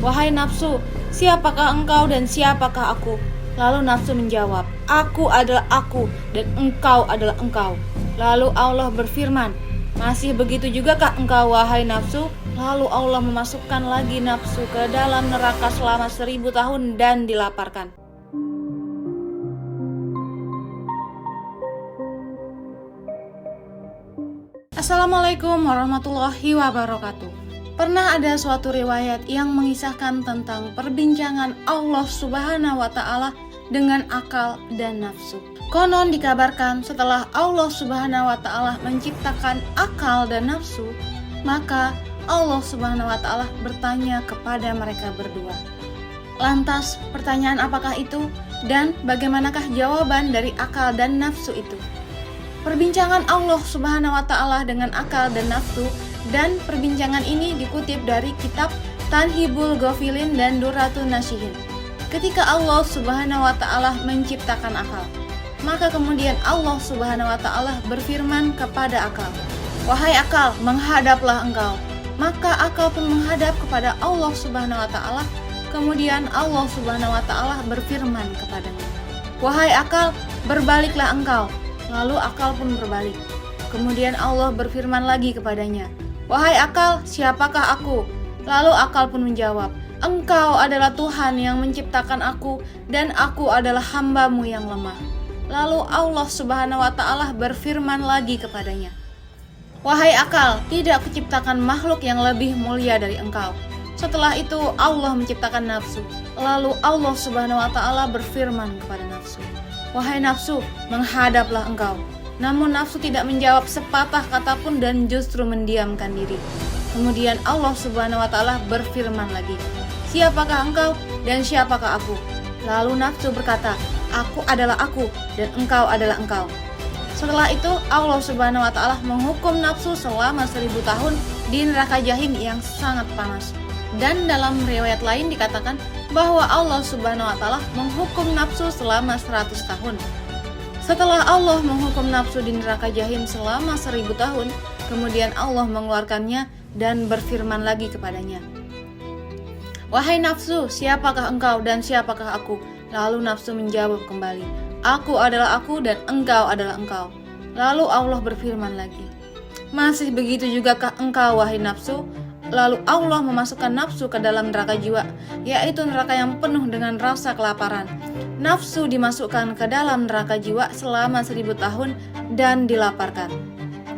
"Wahai nafsu, siapakah engkau dan siapakah aku?" Lalu nafsu menjawab, "Aku adalah aku dan engkau adalah engkau." Lalu Allah berfirman, "Masih begitu jugakah engkau, wahai nafsu?" Lalu Allah memasukkan lagi nafsu ke dalam neraka selama 1000 tahun dan dilaparkan. Assalamualaikum warahmatullahi wabarakatuh. Pernah ada suatu riwayat yang mengisahkan tentang perbincangan Allah Subhanahu wa Ta'ala dengan akal dan nafsu. Konon dikabarkan setelah Allah Subhanahu wa Ta'ala menciptakan akal dan nafsu, maka Allah Subhanahu wa Ta'ala bertanya kepada mereka berdua. Lantas, pertanyaan apakah itu dan bagaimanakah jawaban dari akal dan nafsu itu? Perbincangan Allah Subhanahu wa Ta'ala dengan akal dan nafsu, dan perbincangan ini dikutip dari kitab Tanhibul Ghafilin dan Durratun Nasihin. Ketika Allah Subhanahu wa Ta'ala menciptakan akal, maka kemudian Allah Subhanahu wa Ta'ala berfirman kepada akal, "Wahai akal, menghadaplah engkau." Maka akal pun menghadap kepada Allah Subhanahu wa Ta'ala. Kemudian Allah Subhanahu wa Ta'ala berfirman kepadanya, "Wahai akal, berbaliklah engkau." Lalu akal pun berbalik. Kemudian Allah berfirman lagi kepadanya, "Wahai akal, siapakah aku?" Lalu akal pun menjawab, "Engkau adalah Tuhan yang menciptakan aku dan aku adalah hamba-Mu yang lemah." Lalu Allah Subhanahu wa Ta'ala berfirman lagi kepadanya, "Wahai akal, tidak kuciptakan makhluk yang lebih mulia dari engkau." Setelah itu Allah menciptakan nafsu. Lalu Allah Subhanahu wa Ta'ala berfirman kepada nafsu, "Wahai nafsu, menghadaplah engkau." Namun nafsu tidak menjawab sepatah kata pun dan justru mendiamkan diri. Kemudian Allah Subhanahu wa Ta'ala berfirman lagi, "Siapakah engkau dan siapakah aku?" Lalu nafsu berkata, "Aku adalah aku dan engkau adalah engkau." Setelah itu Allah Subhanahu wa Ta'ala menghukum nafsu selama 1000 tahun di neraka Jahim yang sangat panas. Dan dalam riwayat lain dikatakan bahwa Allah Subhanahu wa Ta'ala menghukum nafsu selama 100 tahun. Setelah Allah menghukum nafsu di neraka Jahim selama 1000 tahun, kemudian Allah mengeluarkannya dan berfirman lagi kepadanya, "Wahai nafsu, siapakah engkau dan siapakah aku?" Lalu nafsu menjawab kembali, "Aku adalah aku dan engkau adalah engkau." Lalu Allah berfirman lagi, "Masih begitu jugakah engkau, wahai nafsu?" Lalu Allah memasukkan nafsu ke dalam neraka jiwa, yaitu neraka yang penuh dengan rasa kelaparan. Nafsu dimasukkan ke dalam neraka jiwa selama 1000 tahun dan dilaparkan.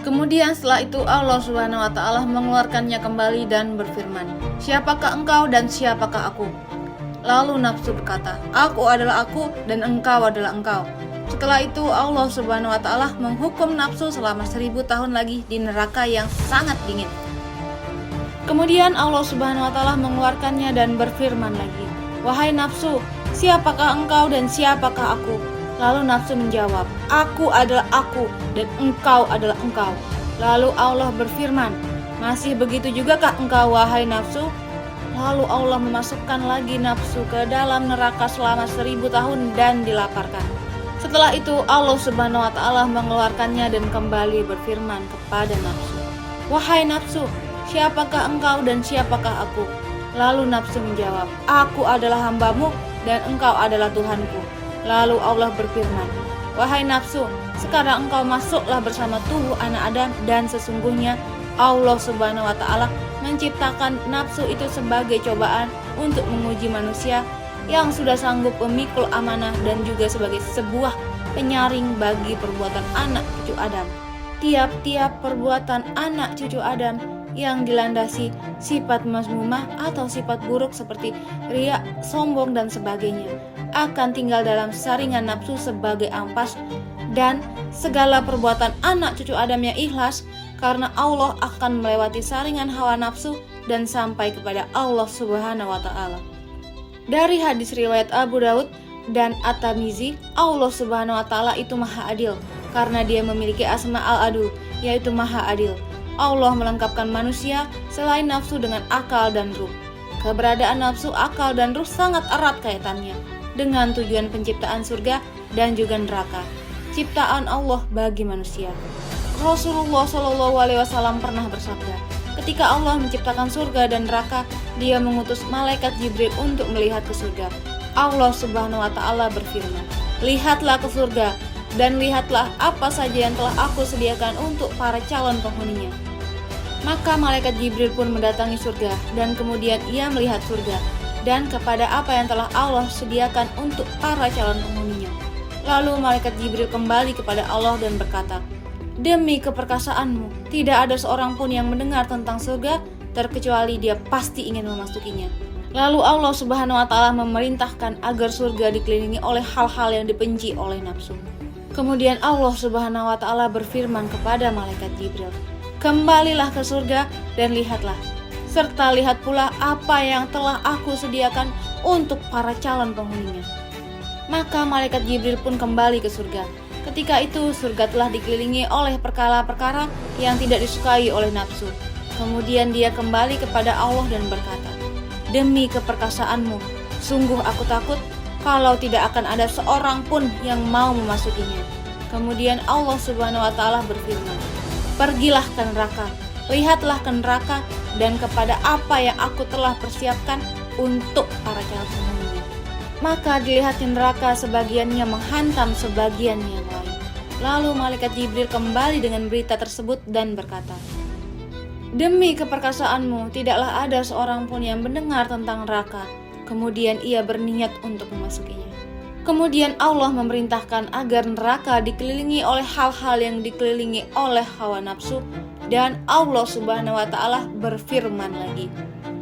Kemudian setelah itu Allah Subhanahu wa Ta'ala mengeluarkannya kembali dan berfirman, "Siapakah engkau dan siapakah aku?" Lalu nafsu berkata, "Aku adalah aku dan engkau adalah engkau." Setelah itu Allah Subhanahu wa Ta'ala menghukum nafsu selama 1000 tahun lagi di neraka yang sangat dingin. Kemudian Allah Subhanahu wa Ta'ala mengeluarkannya dan berfirman lagi, "Wahai nafsu, siapakah engkau dan siapakah aku?" Lalu nafsu menjawab, "Aku adalah aku dan engkau adalah engkau." Lalu Allah berfirman, "Masih begitu jugakah engkau, wahai nafsu?" Lalu Allah memasukkan lagi nafsu ke dalam neraka selama 1000 tahun dan dilaparkan. Setelah itu Allah Subhanahu wa Ta'ala mengeluarkannya dan kembali berfirman kepada nafsu, "Wahai nafsu, siapakah engkau dan siapakah aku?" Lalu nafsu menjawab, "Aku adalah hamba-Mu dan engkau adalah Tuhanku." Lalu Allah berfirman, "Wahai nafsu, sekarang engkau masuklah bersama tubuh anak Adam, dan sesungguhnya Allah Subhanahu wa Ta'ala menciptakan nafsu itu sebagai cobaan untuk menguji manusia yang sudah sanggup memikul amanah dan juga sebagai sebuah penyaring bagi perbuatan anak cucu Adam. Tiap-tiap perbuatan anak cucu Adam yang dilandasi sifat mazmumah atau sifat buruk seperti riya, sombong dan sebagainya akan tinggal dalam saringan nafsu sebagai ampas, dan segala perbuatan anak cucu Adam yang ikhlas karena Allah akan melewati saringan hawa nafsu dan sampai kepada Allah Subhanahu wa Ta'ala. Dari hadis riwayat Abu Daud dan At-Tirmizi, Allah Subhanahu wa Ta'ala itu Maha Adil karena Dia memiliki asma al-adil, yaitu Maha Adil. Allah melengkapkan manusia selain nafsu dengan akal dan ruh. Keberadaan nafsu, akal, dan ruh sangat erat kaitannya dengan tujuan penciptaan surga dan juga neraka, ciptaan Allah bagi manusia. Rasulullah SAW pernah bersabda, Ketika Allah menciptakan surga dan neraka, Dia mengutus malaikat Jibril untuk melihat ke surga. Allah Subhanahu wa Ta'ala berfirman, "Lihatlah ke surga dan lihatlah apa saja yang telah Aku sediakan untuk para calon penghuninya." Maka malaikat Jibril pun mendatangi surga, dan kemudian ia melihat surga dan kepada apa yang telah Allah sediakan untuk para calon penghuninya. Lalu malaikat Jibril kembali kepada Allah dan berkata, "Demi keperkasaanmu, tidak ada seorang pun yang mendengar tentang surga terkecuali dia pasti ingin memasukinya." Lalu Allah Subhanahu wa Ta'ala memerintahkan agar surga dikelilingi oleh hal-hal yang dibenci oleh nafsu. Kemudian Allah Subhanahu wa Ta'ala berfirman kepada malaikat Jibril, "Kembalilah ke surga dan lihatlah, serta lihat pula apa yang telah Aku sediakan untuk para calon penghuninya." Maka malaikat Jibril pun kembali ke surga. Ketika itu surga telah dikelilingi oleh perkara-perkara yang tidak disukai oleh nafsu. Kemudian dia kembali kepada Allah dan berkata, "Demi keperkasaanmu, sungguh aku takut kalau tidak akan ada seorang pun yang mau memasukinya." Kemudian Allah Subhanahu wa Ta'ala berfirman, "Pergilah ke neraka, lihatlah ke neraka dan kepada apa yang Aku telah persiapkan untuk para calon penghuninya." Maka dilihatnya neraka sebagiannya menghantam sebagian yang lain. Lalu malaikat Jibril kembali dengan berita tersebut dan berkata, "Demi keperkasaanmu, tidaklah ada seorang pun yang mendengar tentang neraka." Kemudian ia berniat untuk memasukinya. Kemudian Allah memerintahkan agar neraka dikelilingi oleh hal-hal yang dikelilingi oleh hawa nafsu, dan Allah Subhanahu wa Ta'ala berfirman lagi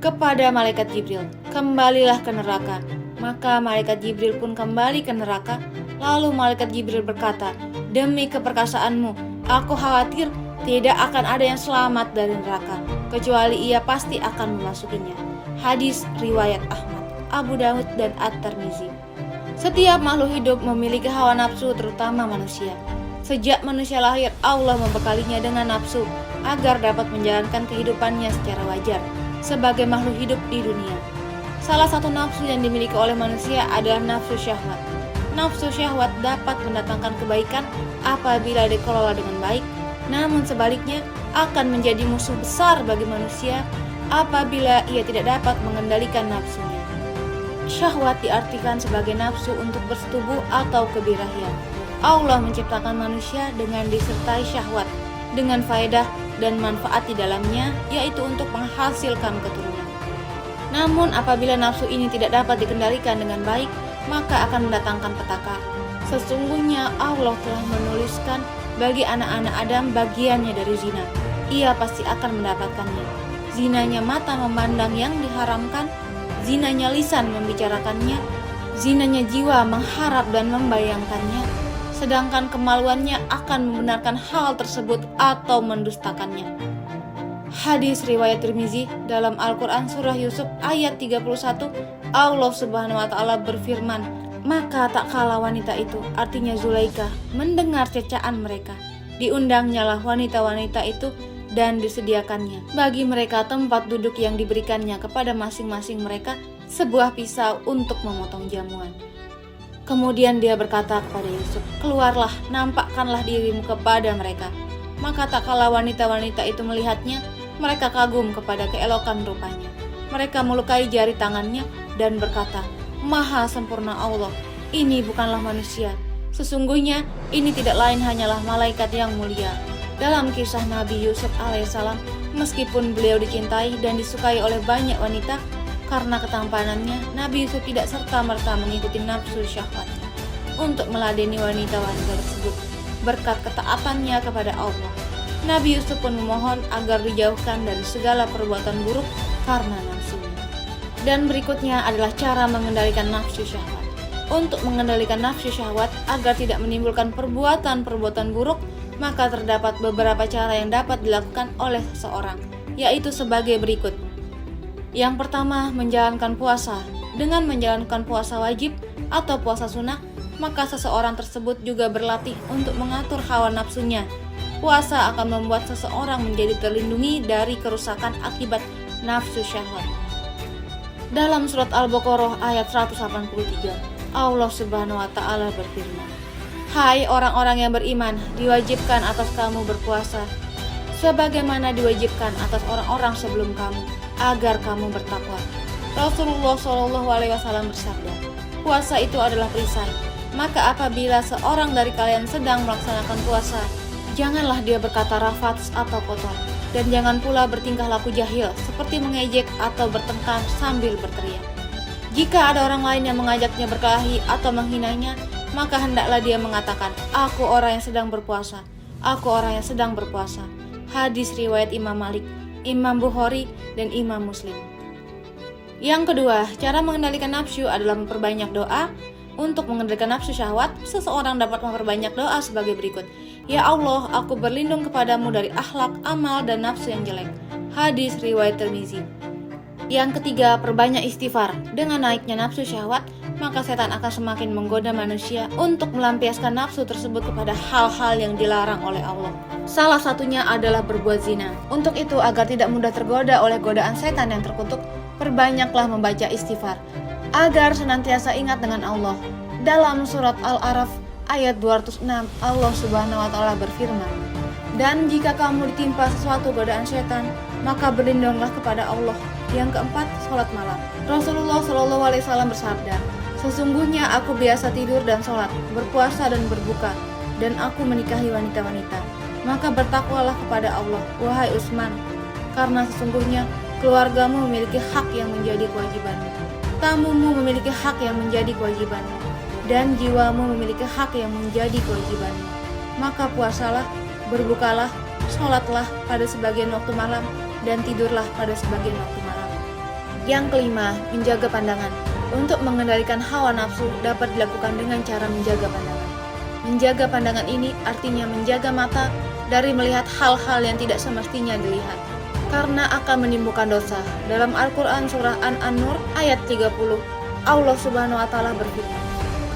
kepada malaikat Jibril, "Kembalilah ke neraka." Maka malaikat Jibril pun kembali ke neraka. Lalu malaikat Jibril berkata, "Demi keperkasaanmu, aku khawatir tidak akan ada yang selamat dari neraka, kecuali ia pasti akan memasukinya." Hadis riwayat Ahmad, Abu Daud, dan At-Tirmizi. Setiap makhluk hidup memiliki hawa nafsu, terutama manusia. Sejak manusia lahir, Allah membekalinya dengan nafsu agar dapat menjalankan kehidupannya secara wajar sebagai makhluk hidup di dunia. Salah satu nafsu yang dimiliki oleh manusia adalah nafsu syahwat. Nafsu syahwat dapat mendatangkan kebaikan apabila dikelola dengan baik, namun sebaliknya akan menjadi musuh besar bagi manusia apabila ia tidak dapat mengendalikan nafsunya. Syahwat diartikan sebagai nafsu untuk bersetubuh atau kebirahian. Allah menciptakan manusia dengan disertai syahwat, dengan faedah dan manfaat di dalamnya, yaitu untuk menghasilkan keturunan. Namun apabila nafsu ini tidak dapat dikendalikan dengan baik, maka akan mendatangkan petaka. Sesungguhnya Allah telah menuliskan bagi anak-anak Adam bagiannya dari zina. Ia pasti akan mendapatkannya. Zinanya mata memandang yang diharamkan, zinanya lisan membicarakannya, zinanya jiwa mengharap dan membayangkannya, sedangkan kemaluannya akan membenarkan hal tersebut atau mendustakannya. Hadis riwayat Tirmizi. Dalam Al-Quran surah Yusuf ayat 31, Allah Subhanahu wa Ta'ala berfirman, "Maka tak kala wanita itu," artinya Zulaikha, "mendengar cecaan mereka, diundangnyalah wanita-wanita itu dan disediakannya bagi mereka tempat duduk yang diberikannya kepada masing-masing mereka sebuah pisau untuk memotong jamuan." Kemudian dia berkata kepada Yusuf, "Keluarlah, nampakkanlah dirimu kepada mereka." Maka tak kala wanita-wanita itu melihatnya, mereka kagum kepada keelokan rupanya. Mereka melukai jari tangannya dan berkata, "Maha sempurna Allah, ini bukanlah manusia. Sesungguhnya ini tidak lain hanyalah malaikat yang mulia." Dalam kisah Nabi Yusuf alaihissalam, meskipun beliau dicintai dan disukai oleh banyak wanita, karena ketampanannya, Nabi Yusuf tidak serta-merta mengikuti nafsu syahwatnya untuk meladeni wanita-wanita tersebut. Berkat ketaatannya kepada Allah, Nabi Yusuf pun memohon agar dijauhkan dari segala perbuatan buruk karena nafsunya. Dan berikutnya adalah cara mengendalikan nafsu syahwat. Untuk mengendalikan nafsu syahwat agar tidak menimbulkan perbuatan-perbuatan buruk, maka terdapat beberapa cara yang dapat dilakukan oleh seseorang, yaitu sebagai berikut. Yang pertama, menjalankan puasa. Dengan menjalankan puasa wajib atau puasa sunnah, maka seseorang tersebut juga berlatih untuk mengatur hawa nafsunya. Puasa akan membuat seseorang menjadi terlindungi dari kerusakan akibat nafsu syahwat. Dalam surat Al-Baqarah ayat 183, Allah Subhanahu wa Ta'ala berfirman, "Hai orang-orang yang beriman, diwajibkan atas kamu berpuasa sebagaimana diwajibkan atas orang-orang sebelum kamu, agar kamu bertakwa. Rasulullah SAW bersabda, puasa itu adalah perisai. Maka apabila seorang dari kalian sedang melaksanakan puasa, janganlah dia berkata rafats atau kotor, dan jangan pula bertingkah laku jahil seperti mengejek atau bertengkar sambil berteriak. Jika ada orang lain yang mengajaknya berkelahi atau menghinanya, maka hendaklah dia mengatakan, aku orang yang sedang berpuasa, aku orang yang sedang berpuasa. Hadis riwayat Imam Malik, Imam Bukhari, dan Imam Muslim. Yang kedua, cara mengendalikan nafsu adalah memperbanyak doa. Untuk mengendalikan nafsu syahwat, seseorang dapat memperbanyak doa sebagai berikut. Ya Allah, aku berlindung kepadamu dari akhlak, amal, dan nafsu yang jelek. Hadis riwayat Tirmizi. Yang ketiga, perbanyak istighfar. Dengan naiknya nafsu syahwat, maka setan akan semakin menggoda manusia untuk melampiaskan nafsu tersebut kepada hal-hal yang dilarang oleh Allah. Salah satunya adalah berbuat zina. Untuk itu, agar tidak mudah tergoda oleh godaan setan yang terkutuk, perbanyaklah membaca istighfar agar senantiasa ingat dengan Allah. Dalam surat Al-A'raf ayat 206, Allah Subhanahu wa taala berfirman, "Dan jika kamu ditimpa sesuatu godaan setan, maka berlindunglah kepada Allah." Yang keempat, sholat malam. Rasulullah SAW bersabda, "Sesungguhnya aku biasa tidur dan sholat, berpuasa dan berbuka, dan aku menikahi wanita-wanita. Maka bertakwalah kepada Allah, wahai Utsman, karena sesungguhnya keluargamu memiliki hak yang menjadi kewajibanmu. Tamumu memiliki hak yang menjadi kewajibanmu, dan jiwamu memiliki hak yang menjadi kewajibanmu. Maka puasalah, berbukalah, sholatlah pada sebagian waktu malam, dan tidurlah pada sebagian waktu malam." Yang kelima, menjaga pandangan. Untuk mengendalikan hawa nafsu dapat dilakukan dengan cara menjaga pandangan. Menjaga pandangan ini artinya menjaga mata dari melihat hal-hal yang tidak semestinya dilihat, karena akan menimbulkan dosa. Dalam Al-Quran surah An-Nur ayat 30, Allah Subhanahu wa taala berfirman,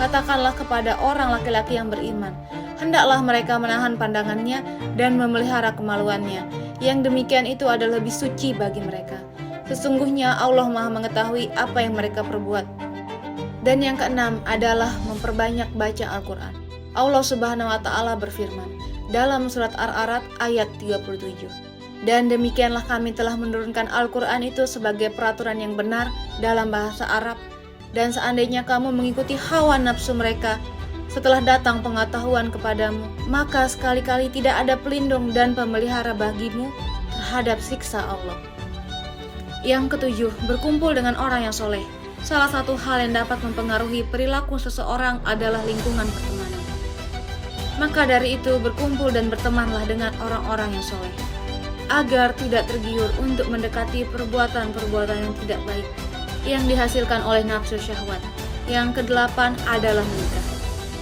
"Katakanlah kepada orang laki-laki yang beriman, hendaklah mereka menahan pandangannya dan memelihara kemaluannya. Yang demikian itu adalah lebih suci bagi mereka. Sesungguhnya Allah Maha mengetahui apa yang mereka perbuat." Dan yang keenam adalah memperbanyak baca Al-Quran. Allah Subhanahu wa taala berfirman dalam surat Ar-Ra'd ayat 37, "Dan demikianlah kami telah menurunkan Al-Quran itu sebagai peraturan yang benar dalam bahasa Arab, dan seandainya kamu mengikuti hawa nafsu mereka setelah datang pengetahuan kepadamu, maka sekali-kali tidak ada pelindung dan pemelihara bagimu terhadap siksa Allah." Yang ketujuh, berkumpul dengan orang yang soleh. Salah satu hal yang dapat mempengaruhi perilaku seseorang adalah lingkungan pertemanan. Maka dari itu, berkumpul dan bertemanlah dengan orang-orang yang soleh, agar tidak tergiur untuk mendekati perbuatan-perbuatan yang tidak baik yang dihasilkan oleh nafsu syahwat. Yang kedelapan adalah menikah.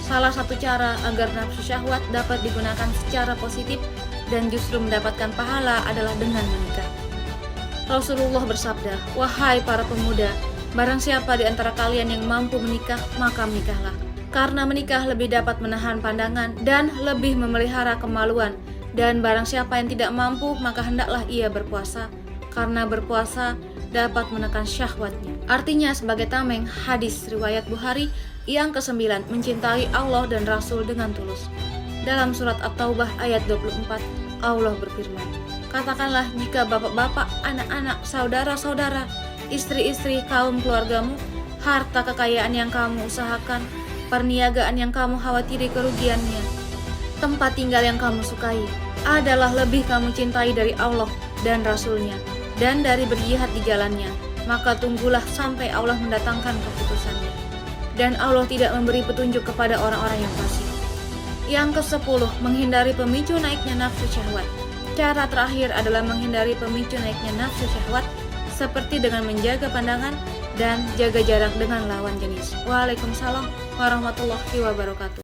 Salah satu cara agar nafsu syahwat dapat digunakan secara positif dan justru mendapatkan pahala adalah dengan menikah. Rasulullah bersabda, "Wahai para pemuda, barang siapa di antara kalian yang mampu menikah, maka menikahlah. Karena menikah lebih dapat menahan pandangan dan lebih memelihara kemaluan. Dan barang siapa yang tidak mampu, maka hendaklah ia berpuasa, karena berpuasa dapat menekan syahwatnya." Artinya sebagai tameng, hadis riwayat Bukhari yang ke-9, mencintai Allah dan Rasul dengan tulus. Dalam surat At-Taubah ayat 24, Allah berfirman, "Katakanlah jika bapak-bapak, anak-anak, saudara-saudara, istri-istri, kaum keluargamu, harta kekayaan yang kamu usahakan, perniagaan yang kamu khawatiri kerugiannya, tempat tinggal yang kamu sukai, adalah lebih kamu cintai dari Allah dan Rasulnya, dan dari berjihad di jalannya, maka tunggulah sampai Allah mendatangkan keputusannya. Dan Allah tidak memberi petunjuk kepada orang-orang yang fasik." Yang ke-10, menghindari pemicu naiknya nafsu syahwat. Cara terakhir adalah menghindari pemicu naiknya nafsu syahwat, seperti dengan menjaga pandangan dan jaga jarak dengan lawan jenis. Waalaikumsalam warahmatullahi wabarakatuh.